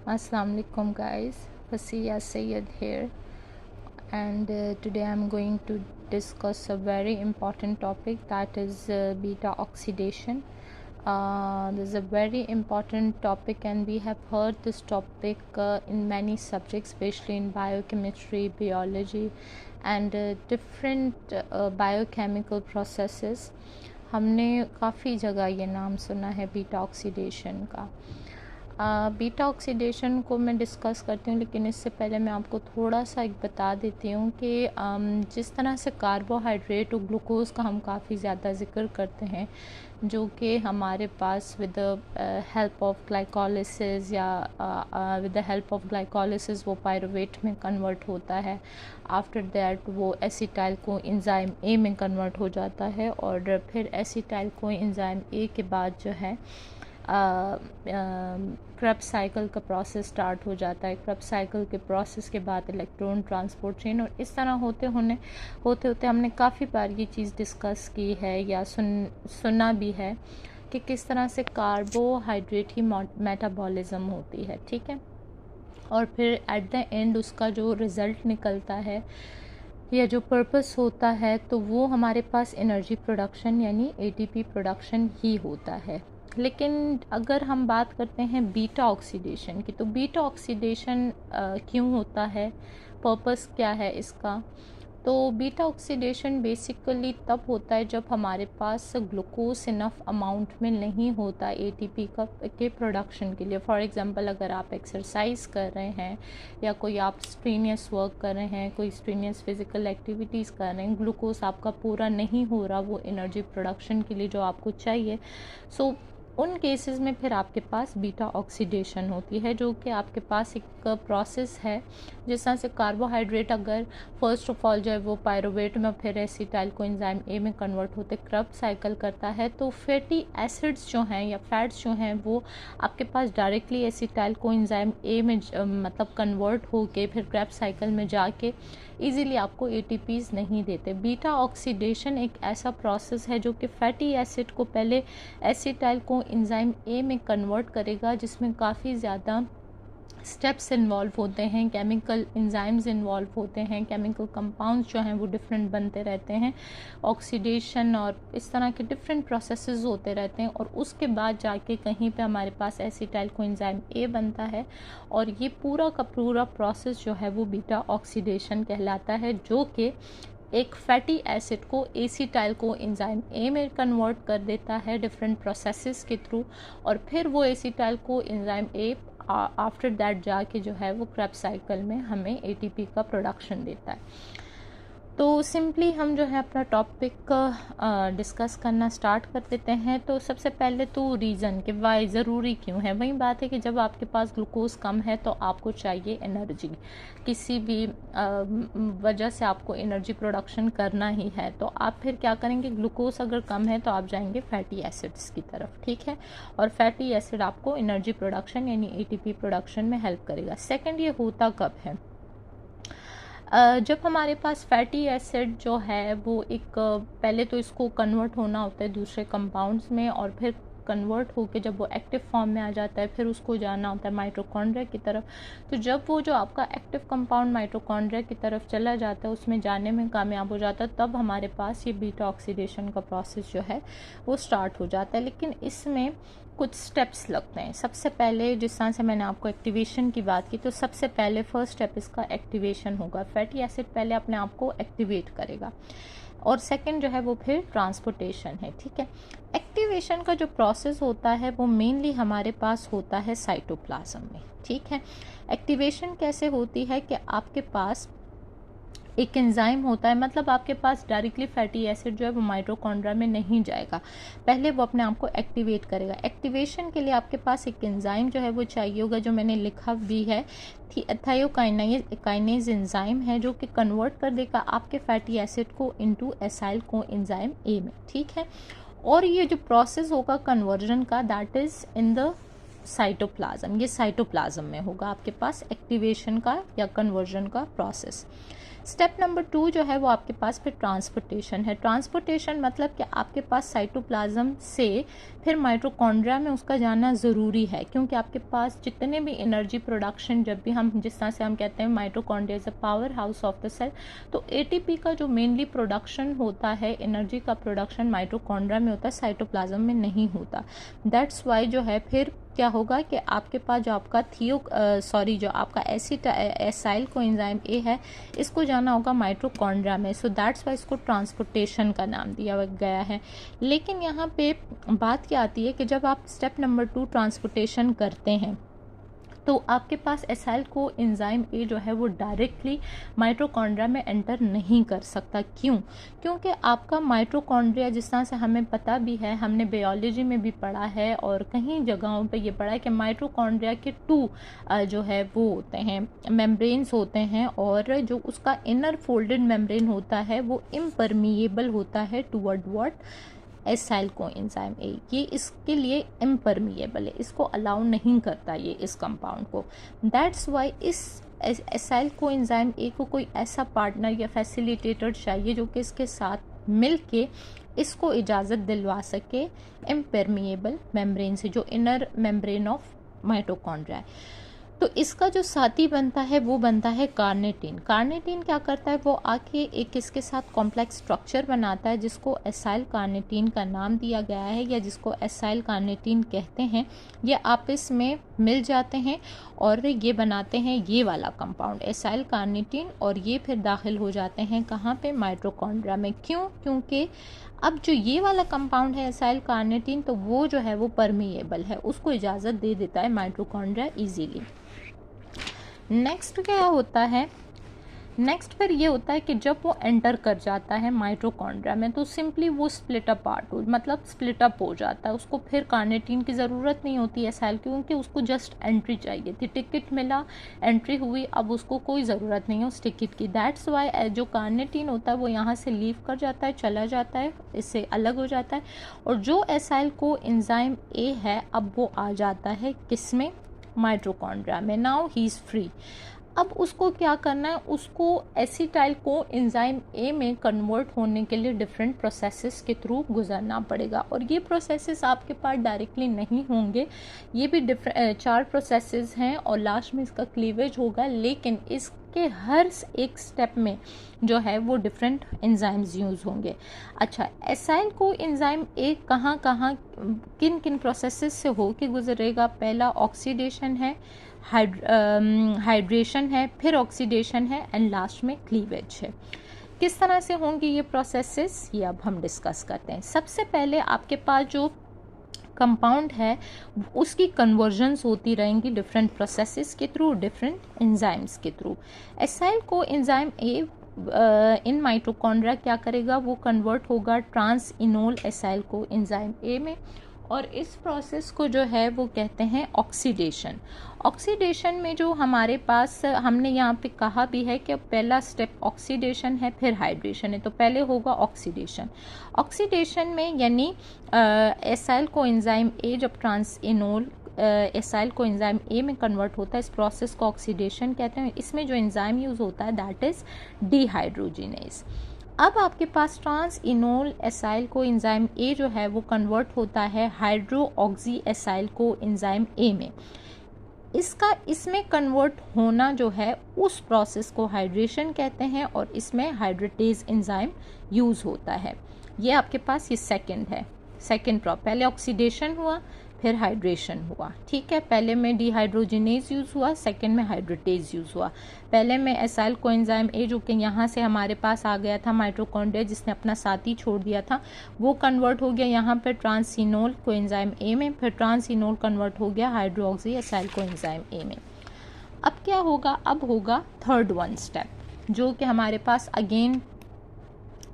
Assalamu alaikum guys, Fasiya Sayyed here, and today I'm going to discuss a very important topic, that is beta oxidation. This is a very important topic and we have heard this topic in many subjects, especially in biochemistry, biology and different biochemical processes. हमने काफ़ी जगह ये नाम सुना है beta oxidation का। Beta oxidation को मैं डिस्कस करती हूँ, लेकिन इससे पहले मैं आपको थोड़ा सा एक बता देती हूँ कि जिस तरह से कार्बोहाइड्रेट और ग्लूकोज़ का हम काफ़ी ज़्यादा ज़िक्र करते हैं, जो कि हमारे पास with the help of glycolysis या with the help of glycolysis वो पायरुवेट में कन्वर्ट होता है। आफ्टर दैट वो एसिटाइल को एंजाइम ए में कन्वर्ट हो जाता है और फिर एसिटाइल को एंजाइम ए के बाद जो है क्रेब्स साइकिल का प्रोसेस स्टार्ट हो जाता है। क्रेब्स साइकिल के प्रोसेस के बाद इलेक्ट्रॉन ट्रांसपोर्ट चेन, और इस तरह होते होते हमने काफ़ी बार ये चीज़ डिस्कस की है या सुना भी है कि किस तरह से कार्बोहाइड्रेट ही मेटाबॉलिज्म होती है, ठीक है। और फिर एट द एंड उसका जो रिज़ल्ट निकलता है या जो पर्पस होता है, तो वो हमारे पास एनर्जी प्रोडक्शन यानी एटीपी प्रोडक्शन ही होता है। लेकिन अगर हम बात करते हैं बीटा ऑक्सीडेशन की, तो बीटा ऑक्सीडेशन क्यों होता है, पर्पस क्या है इसका। तो बीटा ऑक्सीडेशन बेसिकली तब होता है जब हमारे पास ग्लूकोज इनफ अमाउंट में नहीं होता एटीपी के प्रोडक्शन के लिए। फॉर एग्जांपल, अगर आप एक्सरसाइज कर रहे हैं या कोई आप स्ट्रीनियस वर्क कर रहे हैं, कोई स्ट्रीनियस फिजिकल एक्टिविटीज़ कर रहे हैं, ग्लूकोज आपका पूरा नहीं हो रहा वो एनर्जी प्रोडक्शन के लिए जो आपको चाहिए, सो उन केसेस में फिर आपके पास बीटा ऑक्सीडेशन होती है, जो कि आपके पास एक प्रोसेस है। जिस तरह से कार्बोहाइड्रेट अगर फर्स्ट ऑफ ऑल जो है वो पायरुवेट में, फिर एसिटाइल को एंजाइम ए में कन्वर्ट होते क्रेब्स साइकिल करता है, तो फैटी एसिड्स जो हैं या फैट्स जो हैं वो आपके पास directly acetyl coenzyme A में मतलब कन्वर्ट होके फिर क्रेब्स साइकिल में जाके इजीली आपको एटीपीज नहीं देते। बीटा ऑक्सीडेशन एक ऐसा प्रोसेस है जो कि फैटी एसिड को पहले एसिटाइल को एंजाइम ए में कन्वर्ट करेगा, जिसमें काफ़ी ज़्यादा स्टेप्स इन्वॉल्व होते हैं, केमिकल एंजाइम्स इन्वॉल्व होते हैं, केमिकल कंपाउंड्स जो हैं वो डिफरेंट बनते रहते हैं, ऑक्सीडेशन और इस तरह के डिफरेंट प्रोसेसेस होते रहते हैं, और उसके बाद जाके कहीं पे हमारे पास एसिटाइल कोएंजाइम ए बनता है, और ये पूरा का पूरा प्रोसेस जो है वो बीटा ऑक्सीडेशन कहलाता है, जो कि एक फैटी एसिड को एसिटाइल को एंजाइम ए में कन्वर्ट कर देता है डिफरेंट प्रोसेसेस के थ्रू, और फिर वो acetyl coenzyme A after that जाके जो है वो क्रेब्स साइकिल में हमें एटीपी का प्रोडक्शन देता है। तो सिंपली हम जो है अपना टॉपिक डिस्कस करना स्टार्ट कर देते हैं। तो सबसे पहले तो रीज़न कि वाई ज़रूरी क्यों है, वही बात है कि जब आपके पास ग्लूकोज कम है तो आपको चाहिए एनर्जी, किसी भी वजह से आपको एनर्जी प्रोडक्शन करना ही है, तो आप फिर क्या करेंगे, ग्लूकोज अगर कम है तो आप जाएंगे फैटी एसिड्स की तरफ, ठीक है। और फैटी एसिड आपको एनर्जी प्रोडक्शन यानी एटीपी प्रोडक्शन में हेल्प करेगा। सेकेंड, ये होता कब है, जब हमारे पास फैटी एसिड जो है वो एक पहले तो इसको कन्वर्ट होना होता है दूसरे कंपाउंड्स में, और फिर कन्वर्ट होके जब वो एक्टिव फॉर्म में आ जाता है फिर उसको जाना होता है माइटोकॉन्ड्रिया की तरफ। तो जब वो जो आपका एक्टिव कंपाउंड माइटोकॉन्ड्रिया की तरफ चला जाता है, उसमें जाने में कामयाब हो जाता है, तब हमारे पास ये बीटा ऑक्सीडेशन का प्रोसेस जो है वो स्टार्ट हो जाता है। लेकिन इसमें कुछ स्टेप्स लगते हैं। सबसे पहले जिस तरह से मैंने आपको एक्टिवेशन की बात की, तो सबसे पहले फर्स्ट स्टेप इसका एक्टिवेशन होगा। फैटी एसिड पहले अपने आप को एक्टिवेट करेगा, और सेकंड जो है वो फिर ट्रांसपोर्टेशन है, ठीक है। एक्टिवेशन का जो प्रोसेस होता है वो मेनली हमारे पास होता है साइटोप्लाज्म में, ठीक है। एक्टिवेशन कैसे होती है कि आपके पास एक एंजाइम होता है, मतलब आपके पास डायरेक्टली फैटी एसिड जो है वो माइटोकॉन्ड्रिया में नहीं जाएगा, पहले वो अपने आप को एक्टिवेट करेगा। एक्टिवेशन के लिए आपके पास एक एंजाइम जो है वो चाहिए होगा, जो मैंने लिखा भी है, थायोकाइनेज एंजाइम है, जो कि कन्वर्ट कर देगा आपके फैटी एसिड को इनटू एसाइल को एंजाइम ए में, ठीक है। और ये जो प्रोसेस होगा कन्वर्जन का, that is in the cytoplasm, ये साइटोप्लाज्म में होगा आपके पास एक्टिवेशन का या कन्वर्जन का प्रोसेस। स्टेप नंबर 2 जो है वो आपके पास फिर ट्रांसपोर्टेशन है। ट्रांसपोर्टेशन मतलब कि आपके पास साइटोप्लाज्म से फिर माइटोकॉन्ड्रिया में उसका जाना ज़रूरी है, क्योंकि आपके पास जितने भी एनर्जी प्रोडक्शन, जब भी हम जिस तरह से हम कहते हैं mitochondria is a powerhouse of the cell, तो एटीपी का जो मेनली प्रोडक्शन होता है, एनर्जी का प्रोडक्शन माइटोकॉन्ड्रिया में होता है, साइटोप्लाज्म में नहीं होता। दैट्स वाई जो है फिर क्या होगा कि आपके पास जो आपका जो आपका एसाइल कोएंजाइम ए है, इसको जाना होगा माइटोकॉन्ड्रिया में। सो दैट्स वाई इसको ट्रांसपोर्टेशन का नाम दिया गया है। लेकिन यहाँ पे बात क्या आती है कि जब आप स्टेप नंबर 2 ट्रांसपोर्टेशन करते हैं तो आपके पास एसाइल को एंजाइम ए जो है वो डायरेक्टली माइटोकॉन्ड्रिया में एंटर नहीं कर सकता। क्यों? क्योंकि आपका माइटोकॉन्ड्रिया, जिस तरह से हमें पता भी है, हमने बायोलॉजी में भी पढ़ा है और कहीं जगहों पे ये पढ़ा है कि माइटोकॉन्ड्रिया के 2 जो है वो होते हैं, मेम्ब्रेन्स होते हैं, और जो उसका इनर फोल्डेड मेम्ब्रेन होता है वो इम्परमिएबल होता है toward what, acyl coenzyme A. ये इसके लिए इम्परमिएबल है, इसको अलाउ नहीं करता ये इस कंपाउंड को। दैट्स वाई इस एसाइल कोएंजाइम ए को कोई ऐसा पार्टनर या फैसिलिटेटर चाहिए जो कि इसके साथ मिल के इसको इजाज़त दिलवा सके इम्परमिएबल मेम्ब्रेन से, जो इनर मेम्ब्रेन ऑफ माइटोकॉन्ड्रिया है। तो इसका जो साथी बनता है वो बनता है कार्निटिन। कार्निटिन क्या करता है, वो आके एक इसके साथ कॉम्प्लेक्स स्ट्रक्चर बनाता है जिसको एसाइल कार्निटिन का नाम दिया गया है, या जिसको एसाइल कार्निटिन कहते हैं। ये आपस में मिल जाते हैं और ये बनाते हैं ये वाला कंपाउंड एसाइल कार्निटिन, और ये फिर दाखिल हो जाते हैं कहाँ पे, माइटोकॉन्ड्रिया में। क्यों? क्योंकि अब जो ये वाला कंपाउंड है एसाइल कार्निटिन, तो वो जो है वो परमिएबल है, उसको इजाज़त दे देता है माइटोकॉन्ड्रिया इजीली। नेक्स्ट क्या होता है, नेक्स्ट फिर ये होता है कि जब वो एंटर कर जाता है माइटोकॉन्ड्रिया में तो सिंपली वो स्प्लिट अपार्ट मतलब स्प्लिट अप हो जाता है। उसको फिर कार्निटिन की ज़रूरत नहीं होती है सेल, क्योंकि उसको जस्ट एंट्री चाहिए थी, टिकट मिला, एंट्री हुई, अब उसको कोई ज़रूरत नहीं है उस टिकट की। दैट्स वाई जो कार्निटिन होता है वो यहाँ से लीव कर जाता है, चला जाता है, इससे अलग हो जाता है, और जो एसाइल को एंजाइम ए है अब वो आ जाता है किस में, माइटोकॉन्ड्रिया में। Now he is free. अब उसको क्या करना है, उसको एसिटाइल को एंजाइम ए में कन्वर्ट होने के लिए डिफरेंट प्रोसेसेस के थ्रू गुजरना पड़ेगा, और ये प्रोसेसेस आपके पास डायरेक्टली नहीं होंगे, ये भी 4 प्रोसेसेस हैं, और लास्ट में इसका क्लीवेज होगा। लेकिन इसके हर एक स्टेप में जो है वो डिफरेंट एंजाइम्स यूज़ होंगे। अच्छा, एसाइल को एंजाइम ए कहाँ कहाँ किन किन प्रोसेसेस से हो के गुजरेगा? पहला ऑक्सीडेशन है, हाइड्रेशन है, फिर ऑक्सीडेशन है, एंड लास्ट में क्लीवेज है। किस तरह से होंगी ये प्रोसेसेस, ये अब हम डिस्कस करते हैं। सबसे पहले आपके पास जो कंपाउंड है उसकी कन्वर्जन्स होती रहेंगी डिफरेंट प्रोसेसेस के थ्रू, डिफरेंट एंजाइम्स के थ्रू। एसाइल को एंजाइम ए इन माइटोकॉन्ड्रिया क्या करेगा, वो कन्वर्ट होगा ट्रांस इनोल एसाइल को एंजाइम ए में, और इस प्रोसेस को जो है वो कहते हैं ऑक्सीडेशन। ऑक्सीडेशन में जो हमारे पास हमने यहाँ पे कहा भी है कि पहला स्टेप ऑक्सीडेशन है, फिर हाइड्रेशन है, तो पहले होगा ऑक्सीडेशन। ऑक्सीडेशन में यानी एसाइल को एंजाइम ए जब ट्रांस इनोल एसाइल को एंजाइम ए में कन्वर्ट होता है, इस प्रोसेस को ऑक्सीडेशन कहते हैं। इसमें जो एंजाइम यूज़ होता है दैट इज़ डिहाइड्रोजिनेज। अब आपके पास ट्रांस इनोल एसाइल को एंजाइम ए जो है वो कन्वर्ट होता है हाइड्रो ऑक्सी एसाइल को एंजाइम ए में। इसमें कन्वर्ट होना जो है उस प्रोसेस को हाइड्रेशन कहते हैं, और इसमें हाइड्रेटेज एंजाइम यूज़ होता है। ये आपके पास ये सेकंड है, पहले ऑक्सीडेशन हुआ, फिर हाइड्रेशन हुआ, ठीक है। पहले में डिहाइड्रोजिनेज यूज़ हुआ, सेकंड में हाइड्रेटेज यूज़ हुआ। पहले में एसाइल कोएंजाइम ए जो कि यहाँ से हमारे पास आ गया था माइटोकॉन्ड्रिया, जिसने अपना साथी छोड़ दिया था, वो कन्वर्ट हो गया यहाँ पे ट्रांसिनोल कोएंजाइम ए में, फिर ट्रांसिनोल कन्वर्ट हो गया हाइड्रोक्सी एसाइल कोएंजाइम ए में। अब क्या होगा, अब होगा थर्ड वन स्टेप, जो कि हमारे पास अगेन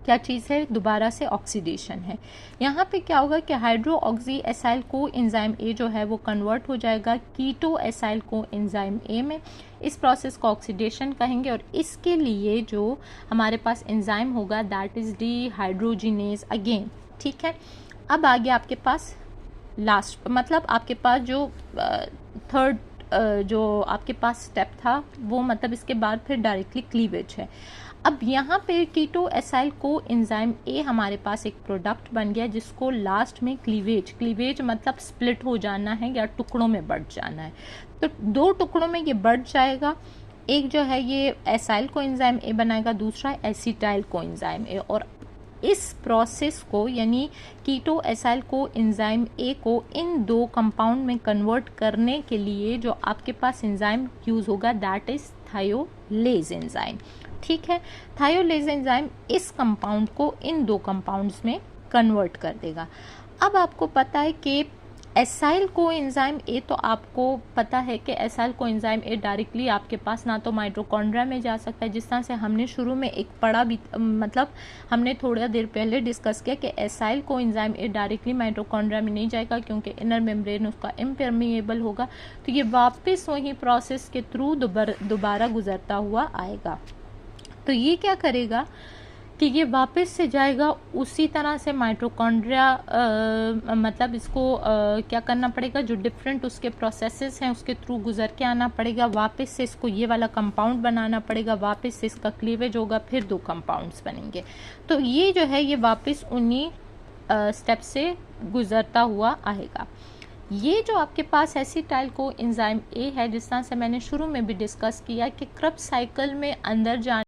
क्या चीज़ है, दोबारा से ऑक्सीडेशन है। यहाँ पे क्या होगा कि हाइड्रो ऑक्सी एसाइल को एंजाइम ए जो है वो कन्वर्ट हो जाएगा कीटो एसाइल को एंजाइम ए में। इस प्रोसेस को ऑक्सीडेशन कहेंगे, और इसके लिए जो हमारे पास एंजाइम होगा दैट इज़ डिहाइड्रोजिनेज अगेन, ठीक है। अब आ गया आपके पास लास्ट, मतलब आपके पास जो थर्ड जो आपके पास स्टेप था वो मतलब इसके बाद फिर डायरेक्टली क्लीवेज है। अब यहाँ पे कीटो एसाइल को एंजाइम ए हमारे पास एक प्रोडक्ट बन गया जिसको लास्ट में क्लीवेज मतलब स्प्लिट हो जाना है या टुकड़ों में बढ़ जाना है। तो 2 टुकड़ों में ये बढ़ जाएगा, एक जो है ये एसाइल को एंजाइम ए बनाएगा, दूसरा एसिटाइल को एंजाइम ए। और इस प्रोसेस को यानी कीटो एसाइल को एंजाइम ए को इन 2 कंपाउंड में कन्वर्ट करने के लिए जो आपके पास एंजाइम यूज होगा दैट इज थायोलेज एंजाइम। ठीक है, थायोलेज एंजाइम इस कंपाउंड को इन 2 कंपाउंड्स में कन्वर्ट कर देगा। अब आपको पता है कि एसाइल को एंजाइम ए, तो आपको पता है कि एसाइल को एंजाइम ए डायरेक्टली आपके पास ना तो माइटोकॉन्ड्रिया में जा सकता है, जिस तरह से हमने शुरू में एक पढ़ा भी, मतलब हमने थोड़ा देर पहले डिस्कस किया कि एसाइल को एंजाइम ए डायरेक्टली माइटोकॉन्ड्रिया में नहीं जाएगा क्योंकि इनर मेम्ब्रेन उसका इम्परमिएबल होगा, तो ये वापस वही प्रोसेस के थ्रू दोबारा गुजरता हुआ आएगा। तो ये क्या करेगा कि ये वापस से जाएगा उसी तरह से माइटोकॉन्ड्रिया, मतलब इसको क्या करना पड़ेगा, जो डिफरेंट उसके प्रोसेसेस हैं उसके थ्रू गुजर के आना पड़ेगा, वापस से इसको ये वाला कंपाउंड बनाना पड़ेगा, वापस से इसका क्लीवेज होगा, फिर 2 कंपाउंड्स बनेंगे। तो ये जो है ये वापस उन्हीं स्टेप से गुजरता हुआ आएगा। ये जो आपके पास एसिटाइल को एंजाइम ए है, जिस तरह से मैंने शुरू में भी डिस्कस किया कि क्रेब्स साइकिल में अंदर जाने